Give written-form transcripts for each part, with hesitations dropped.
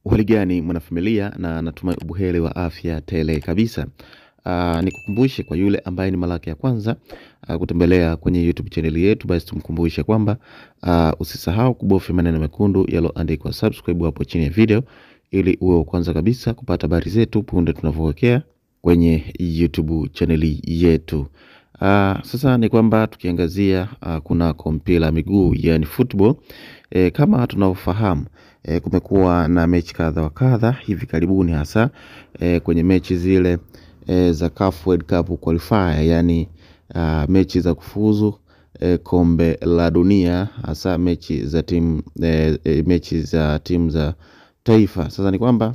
Uhali gani mwanafamilia, na natumai ubuheri wa afya tele kabisa. Nikukumbushe kwa yule ambaye ni mara yake ya kwanza kutembelea kwenye YouTube channel yetu, basi tumkumbushe kwamba usisahau kubofya maneno mekundu yaliyoandikwa subscribe hapo chini ya video, ili uwe wa kwanza kabisa kupata habari zetu punde tunapowekea kwenye YouTube channel yetu. Sasa ni kwamba tukiangazia kuna mpira miguu, yani football. Kama tunavyofahamu, kumekuwa na mechi kadha wa kadha hivi karibuni, hasa kwenye mechi zile za CAF World Cup qualifier, yani mechi za kufuzu kombe la dunia, hasa mechi za timu za taifa. Sasa ni kwamba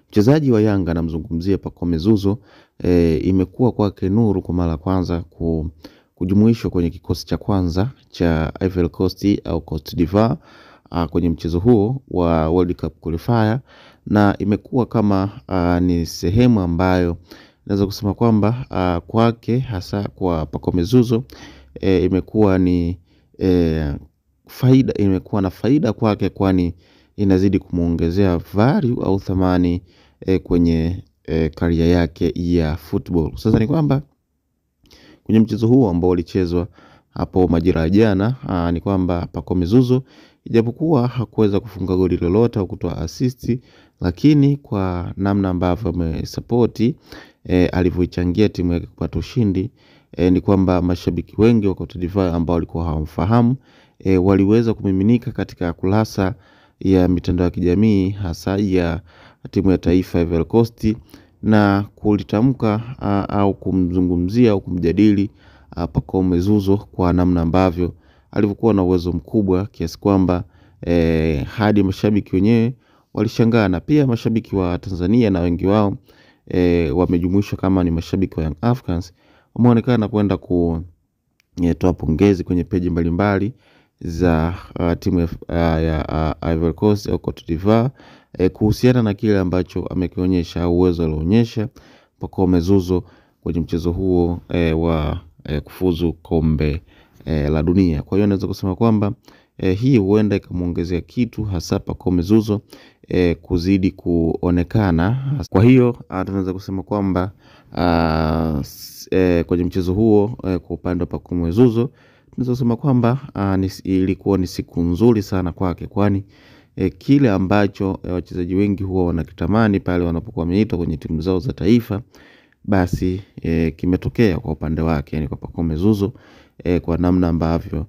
mchezaji wa Yanga, namzungumzia Pacome Zouzoua, imekuwa kwake nuru kwa mara kwanza kujumuishwa kwenye kikosi cha kwanza cha Ivory Coast au Cote d'Ivoire kwenye mchezo huo wa World Cup qualifier, na imekuwa kama ni sehemu ambayo naweza kusema kwamba kwake, hasa kwa Pacome Zouzoua, imekuwa na faida kwake, kwani inazidi kumuongezea value au thamani kwenye career yake ya football. Sasa ni kwamba kwenye mchezo huo ambao ulichezwa hapo majira ya jana, ni kwamba Pacome Zouzoua, ijapokuwa hakuweza kufunga goli lolote au kutoa assist, lakini kwa namna ambavyo amesupport, alivyochangia timu yake kupata ushindi, ni kwamba mashabiki wengi wa Cote d'Ivoire ambao walikuwa hawamfahamu, waliweza kumiminika katika kurasa ya mitandao ya kijamii, hasa ya timu ya taifa Ivory Coast, na kulitamka au kumzungumzia au kumjadili Pacome Zouzoua kwa namna ambavyo alivyokuwa na uwezo mkubwa, kiasi kwamba hadi mashabiki wenyewe walishangaa. Na pia mashabiki wa Tanzania, na wengi wao wamejumuishwa kama ni mashabiki wa Young Africans, wameonekana kwenda kutoa pongezi kwenye peji mbalimbali za timu ya Ivory Coast au Cote d'Ivoire, kuhusiana na kile ambacho amekionyesha, uwezo alioonyesha Pacome Zouzoua kwenye mchezo huo wa kufuzu kombe la dunia. Kwa hiyo naweza kusema kwamba hii huenda ikamuongezea kitu, hasa Pacome Zouzoua kuzidi kuonekana. Kwa hiyo tunaweza kusema kwamba kwenye mchezo huo, kwa upande wa Pacome Zouzoua, tunaweza kusema kwamba ilikuwa ni siku nzuri sana kwake, kwani kile ambacho wachezaji wengi huwa wanakitamani pale wanapokuwa wameitwa kwenye timu zao za taifa, basi kimetokea kwa upande wake, yani kwa Pacome Zouzoua, kwa namna ambavyo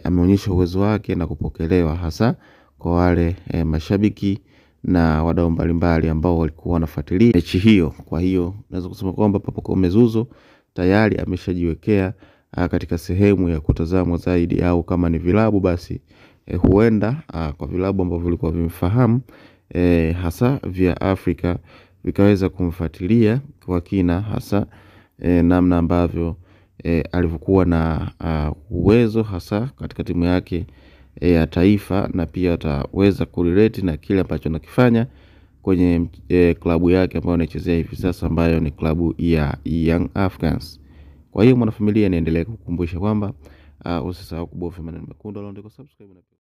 ameonyesha uwezo wake na kupokelewa, hasa kwa wale mashabiki na wadau mbalimbali ambao walikuwa wanafuatilia mechi hiyo. Kwa hiyo naweza kusema kwamba Pacome Zouzoua tayari ameshajiwekea katika sehemu ya kutazamwa zaidi, au kama ni vilabu, basi huenda kwa vilabu ambavyo vilikuwa vimfahamu hasa vya Afrika vikaweza kumfuatilia kwa kina, hasa namna ambavyo alivyokuwa na uwezo hasa katika timu yake ya taifa, na pia ataweza kurelate na kile ambacho anakifanya kwenye klabu yake ambayo anachezea hivi sasa, ambayo ni klabu ya Young Africans. Kwa hiyo mwanafamilia, niendelee kukukumbusha kwamba usisahau kubofya maneno mekundu yaliyoandikwa subscribe.